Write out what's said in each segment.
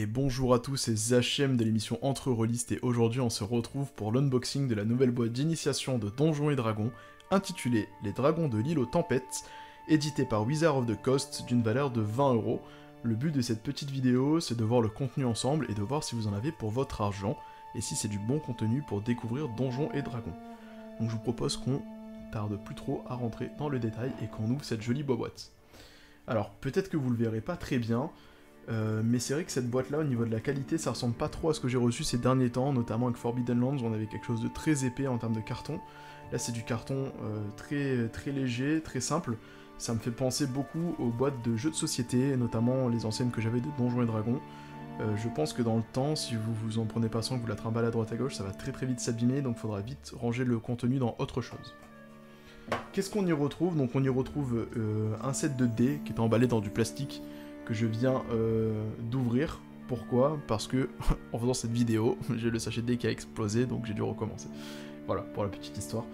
Et bonjour à tous, c'est Zachem de l'émission Entre Rôlistes et aujourd'hui on se retrouve pour l'unboxing de la nouvelle boîte d'initiation de Donjons et Dragons intitulée Les Dragons de l'île aux Tempêtes, éditée par Wizard of the Coast d'une valeur de 20€. Le but de cette petite vidéo c'est de voir le contenu ensemble et de voir si vous en avez pour votre argent et si c'est du bon contenu pour découvrir Donjons et Dragons. Donc je vous propose qu'on tarde plus trop à rentrer dans le détail et qu'on ouvre cette jolie boîte. Alors peut-être que vous le verrez pas très bien, mais c'est vrai que cette boîte là au niveau de la qualité ça ressemble pas trop à ce que j'ai reçu ces derniers temps, notamment avec Forbidden Lands où on avait quelque chose de très épais en termes de carton. Là c'est du carton très léger, très simple. Ça me fait penser beaucoup aux boîtes de jeux de société, notamment les anciennes que j'avais de Donjons et Dragons. Je pense que dans le temps, si vous vous en prenez pas soin, que vous la trimballez à droite à gauche, ça va très vite s'abîmer, donc il faudra vite ranger le contenu dans autre chose. Qu'est-ce qu'on y retrouve? Donc on y retrouve un set de dés qui est emballé dans du plastique que je viens d'ouvrir. Pourquoi? Parce que en faisant cette vidéo, j'ai le sachet de dés qui a explosé, donc j'ai dû recommencer. Voilà, pour la petite histoire.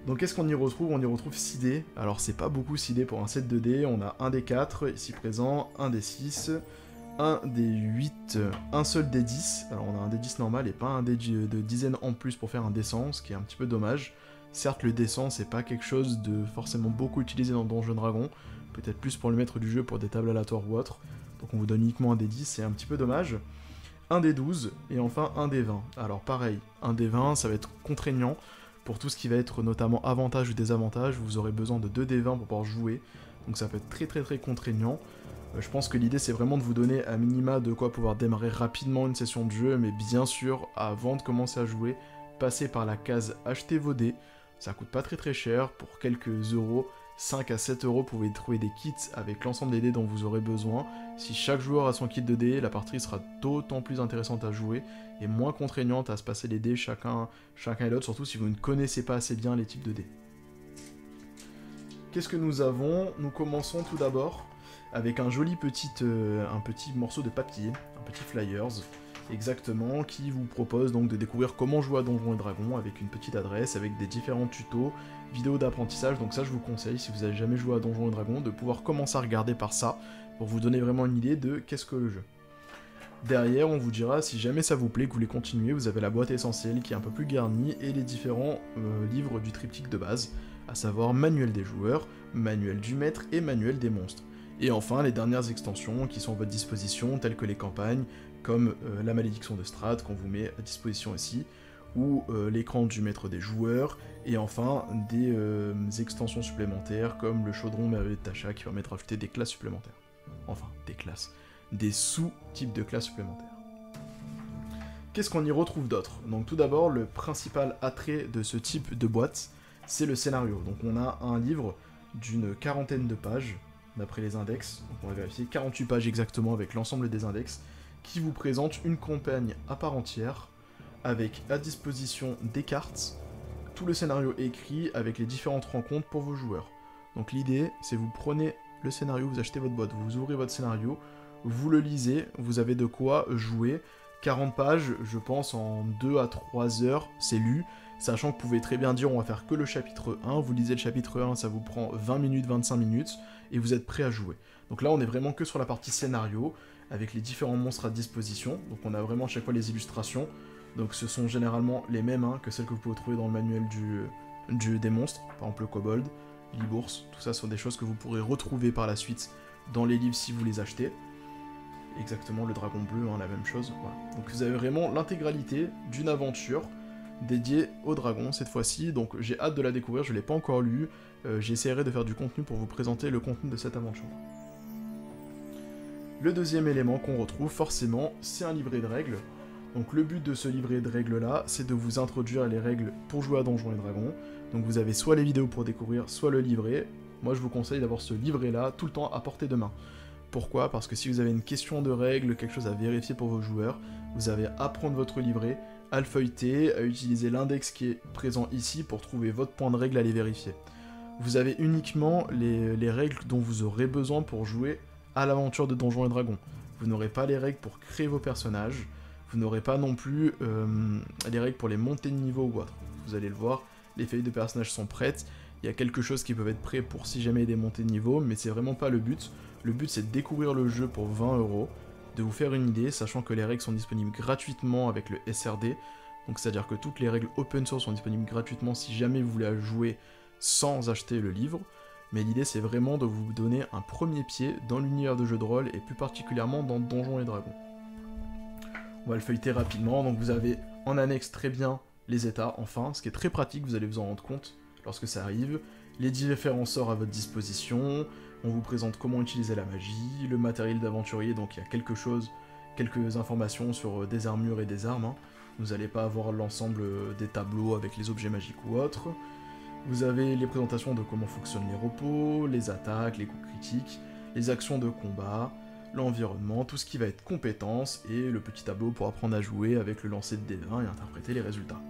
Donc qu'est-ce qu'on y retrouve? On y retrouve 6 dés. Alors c'est pas beaucoup 6 dés pour un set de dés. On a un des 4 ici présent, un des 6, un des 8, un seul des 10. Alors on a un des 10 normal et pas un des de dizaines en plus pour faire un dé 100, ce qui est un petit peu dommage. Certes le dé 100 c'est pas quelque chose de forcément beaucoup utilisé dans Donjons & Dragons, peut-être plus pour le maître du jeu pour des tables aléatoires ou autre. Donc on vous donne uniquement un des 10, c'est un petit peu dommage. Un des 12 et enfin un des 20. Alors pareil, un des 20 ça va être contraignant. Pour tout ce qui va être notamment avantage ou désavantage, vous aurez besoin de 2 des 20 pour pouvoir jouer, donc ça peut être très contraignant. Je pense que l'idée c'est vraiment de vous donner à minima de quoi pouvoir démarrer rapidement une session de jeu, mais bien sûr, avant de commencer à jouer, passez par la case acheter vos dés, ça coûte pas très cher, pour quelques euros, 5 à 7€, vous pouvez trouver des kits avec l'ensemble des dés dont vous aurez besoin. Si chaque joueur a son kit de dés, la partie sera d'autant plus intéressante à jouer et moins contraignante à se passer les dés chacun et l'autre, surtout si vous ne connaissez pas assez bien les types de dés. Qu'est-ce que nous avons? Nous commençons tout d'abord avec un joli petit morceau de papier, un petit flyers, exactement, qui vous propose donc de découvrir comment jouer à Donjons et Dragons avec une petite adresse, avec des différents tutos, vidéos d'apprentissage. Donc ça je vous conseille, si vous n'avez jamais joué à Donjons et Dragons, de pouvoir commencer à regarder par ça, pour vous donner vraiment une idée de qu'est-ce que le jeu. Derrière, on vous dira, si jamais ça vous plaît, que vous voulez continuer, vous avez la boîte essentielle qui est un peu plus garnie, et les différents livres du triptyque de base, à savoir manuel des joueurs, manuel du maître et manuel des monstres. Et enfin, les dernières extensions qui sont à votre disposition, telles que les campagnes, comme la malédiction de Strahd, qu'on vous met à disposition ici, ou l'écran du maître des joueurs, et enfin des extensions supplémentaires, comme le chaudron merveilleux de Tasha, qui permet de rajouter des classes supplémentaires. Enfin, des classes. Des sous-types de classes supplémentaires. Qu'est-ce qu'on y retrouve d'autre? Donc tout d'abord, le principal attrait de ce type de boîte, c'est le scénario. Donc on a un livre d'une 40aine de pages, d'après les index, donc on va vérifier 48 pages exactement avec l'ensemble des index, qui vous présente une campagne à part entière, avec à disposition des cartes, tout le scénario écrit avec les différentes rencontres pour vos joueurs. Donc l'idée, c'est vous prenez le scénario, vous achetez votre boîte, vous ouvrez votre scénario, vous le lisez, vous avez de quoi jouer. 40 pages, je pense en 2 à 3 heures, c'est lu, sachant que vous pouvez très bien dire on va faire que le chapitre 1, vous lisez le chapitre 1, ça vous prend 20 minutes, 25 minutes, et vous êtes prêt à jouer. Donc là on est vraiment que sur la partie scénario, avec les différents monstres à disposition, donc on a vraiment à chaque fois les illustrations, donc ce sont généralement les mêmes que celles que vous pouvez trouver dans le manuel des monstres, par exemple le kobold, l'Ibourse, tout ça sont des choses que vous pourrez retrouver par la suite dans les livres si vous les achetez. Exactement, le dragon bleu, la même chose. Voilà. Donc vous avez vraiment l'intégralité d'une aventure dédiée au dragon cette fois-ci, donc j'ai hâte de la découvrir, je ne l'ai pas encore lu, j'essaierai de faire du contenu pour vous présenter le contenu de cette aventure. Le deuxième élément qu'on retrouve forcément, c'est un livret de règles. Donc le but de ce livret de règles là, c'est de vous introduire les règles pour jouer à Donjons et Dragons. Donc vous avez soit les vidéos pour découvrir, soit le livret. Moi je vous conseille d'avoir ce livret là tout le temps à portée de main. Pourquoi? Parce que si vous avez une question de règles, quelque chose à vérifier pour vos joueurs, vous avez à prendre votre livret, à le feuilleter, à utiliser l'index qui est présent ici pour trouver votre point de règle à les vérifier. Vous avez uniquement les règles dont vous aurez besoin pour jouer à l'aventure de Donjons et Dragons. Vous n'aurez pas les règles pour créer vos personnages, vous n'aurez pas non plus les règles pour les montées de niveau ou autre. Vous allez le voir, les feuilles de personnages sont prêtes, il y a quelque chose qui peut être prêt pour si jamais des montées de niveau, mais c'est vraiment pas le but. Le but c'est de découvrir le jeu pour 20€, de vous faire une idée, sachant que les règles sont disponibles gratuitement avec le SRD, donc c'est-à-dire que toutes les règles open source sont disponibles gratuitement si jamais vous voulez jouer sans acheter le livre, mais l'idée c'est vraiment de vous donner un premier pied dans l'univers de jeux de rôle, et plus particulièrement dans Donjons et Dragons. On va le feuilleter rapidement, donc vous avez en annexe très bien les états, enfin, ce qui est très pratique, vous allez vous en rendre compte lorsque ça arrive, les différents sorts à votre disposition, on vous présente comment utiliser la magie, le matériel d'aventurier, donc il y a quelques informations sur des armures et des armes, hein. Vous n'allez pas avoir l'ensemble des tableaux avec les objets magiques ou autres. Vous avez les présentations de comment fonctionnent les repos, les attaques, les coups critiques, les actions de combat, l'environnement, tout ce qui va être compétences, et le petit tableau pour apprendre à jouer avec le lancer de dés 20 et interpréter les résultats.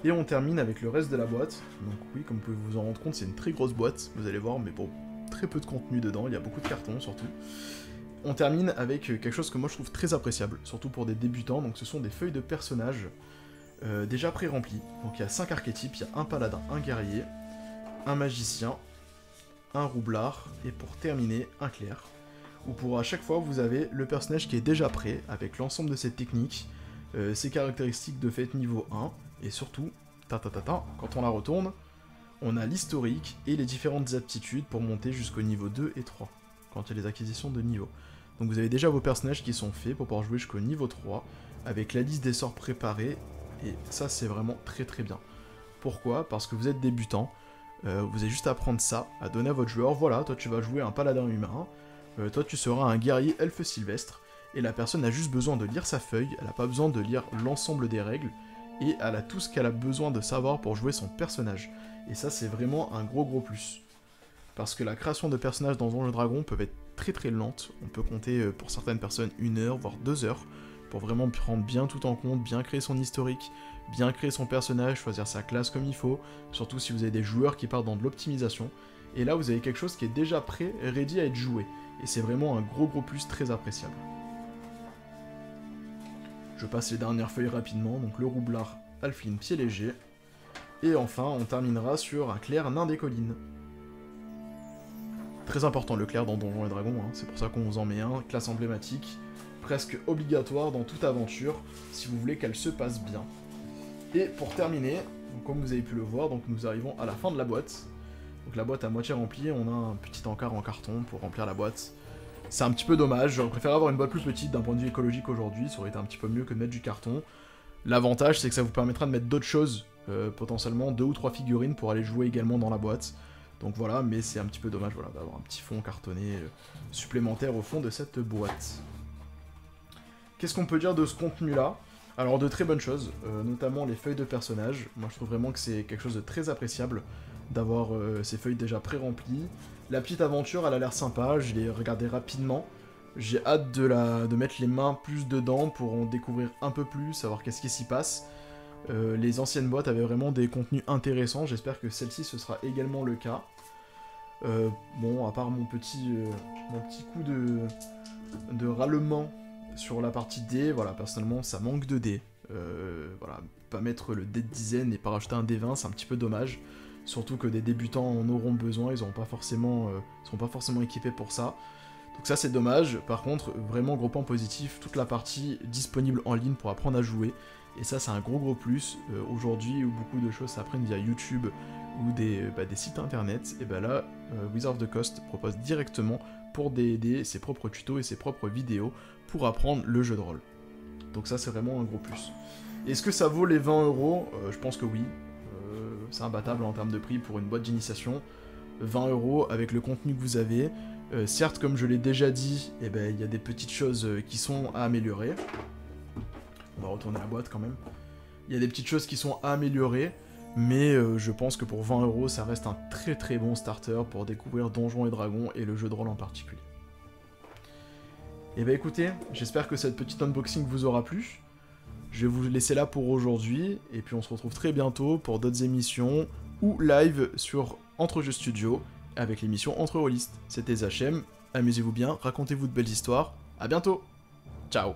Et on termine avec le reste de la boîte. Donc oui, comme vous pouvez vous en rendre compte, c'est une très grosse boîte, vous allez voir, mais bon, très peu de contenu dedans, il y a beaucoup de cartons surtout. On termine avec quelque chose que moi je trouve très appréciable, surtout pour des débutants, donc ce sont des feuilles de personnages déjà pré-remplies. Donc il y a 5 archétypes, il y a un paladin, un guerrier, un magicien, un roublard, et pour terminer, un clerc, où pour à chaque fois vous avez le personnage qui est déjà prêt, avec l'ensemble de ses techniques, ses caractéristiques de fête niveau 1, et surtout, quand on la retourne, on a l'historique et les différentes aptitudes pour monter jusqu'au niveau 2 et 3, quand il y a les acquisitions de niveau. Donc vous avez déjà vos personnages qui sont faits pour pouvoir jouer jusqu'au niveau 3, avec la liste des sorts préparés, et ça c'est vraiment très très bien. Pourquoi? Parce que vous êtes débutant, vous avez juste à prendre ça, à donner à votre joueur, voilà, toi tu vas jouer un paladin humain, toi tu seras un guerrier elfe sylvestre, et la personne a juste besoin de lire sa feuille, elle n'a pas besoin de lire l'ensemble des règles, et elle a tout ce qu'elle a besoin de savoir pour jouer son personnage. Et ça c'est vraiment un gros plus. Parce que la création de personnages dans Donjons et Dragons peut être très très lente, on peut compter pour certaines personnes 1 heure, voire 2 heures, pour vraiment prendre bien tout en compte, bien créer son historique, bien créer son personnage, choisir sa classe comme il faut, surtout si vous avez des joueurs qui partent dans de l'optimisation, et là vous avez quelque chose qui est déjà prêt, ready à être joué, et c'est vraiment un gros plus très appréciable. Je passe les dernières feuilles rapidement, donc le roublard, Halfling, pied léger, et enfin on terminera sur un clerc nain des collines. Très important le clerc dans Donjons et Dragons, hein, c'est pour ça qu'on vous en met un, classe emblématique, presque obligatoire dans toute aventure, si vous voulez qu'elle se passe bien. Et pour terminer, donc comme vous avez pu le voir, donc nous arrivons à la fin de la boîte. Donc la boîte à moitié remplie, on a un petit encart en carton pour remplir la boîte. C'est un petit peu dommage, j'aurais préféré avoir une boîte plus petite d'un point de vue écologique aujourd'hui, ça aurait été un petit peu mieux que de mettre du carton. L'avantage c'est que ça vous permettra de mettre d'autres choses, potentiellement 2 ou 3 figurines pour aller jouer également dans la boîte. Donc voilà, mais c'est un petit peu dommage voilà, d'avoir un petit fond cartonné supplémentaire au fond de cette boîte. Qu'est-ce qu'on peut dire de ce contenu-là? Alors de très bonnes choses, notamment les feuilles de personnages. Moi je trouve vraiment que c'est quelque chose de très appréciable d'avoir ces feuilles déjà pré-remplies. La petite aventure, elle a l'air sympa, je l'ai regardée rapidement. J'ai hâte de mettre les mains plus dedans pour en découvrir un peu plus, savoir qu'est-ce qui s'y passe. Les anciennes boîtes avaient vraiment des contenus intéressants, j'espère que celle-ci ce sera également le cas. Bon, à part mon petit coup de râlement sur la partie dés, voilà, personnellement ça manque de dés. Voilà, pas mettre le dé de dizaine et pas rajouter un dé 20, c'est un petit peu dommage. Surtout que des débutants en auront besoin, ils seront pas forcément équipés pour ça. Donc ça c'est dommage. Par contre, vraiment gros point positif, toute la partie disponible en ligne pour apprendre à jouer. Et ça c'est un gros plus. Aujourd'hui où beaucoup de choses s'apprennent via YouTube ou des sites internet, et ben là, Wizard of the Coast propose directement pour D&D ses propres tutos et ses propres vidéos pour apprendre le jeu de rôle. Donc ça c'est vraiment un gros plus. Est-ce que ça vaut les 20 €? Je pense que oui. C'est imbattable en termes de prix pour une boîte d'initiation. 20 € avec le contenu que vous avez. Certes, comme je l'ai déjà dit, eh ben, y a des petites choses qui sont à améliorer. On va retourner la boîte quand même. Il y a des petites choses qui sont à améliorer, mais je pense que pour 20 €, ça reste un très bon starter pour découvrir Donjons et Dragons et le jeu de rôle en particulier. Et bah écoutez, j'espère que cette petite unboxing vous aura plu. Je vais vous laisser là pour aujourd'hui, et puis on se retrouve très bientôt pour d'autres émissions ou live sur Entre-Jeux Studio avec l'émission Entre Rôlistes. C'était Zachem, amusez-vous bien, racontez-vous de belles histoires, à bientôt, ciao.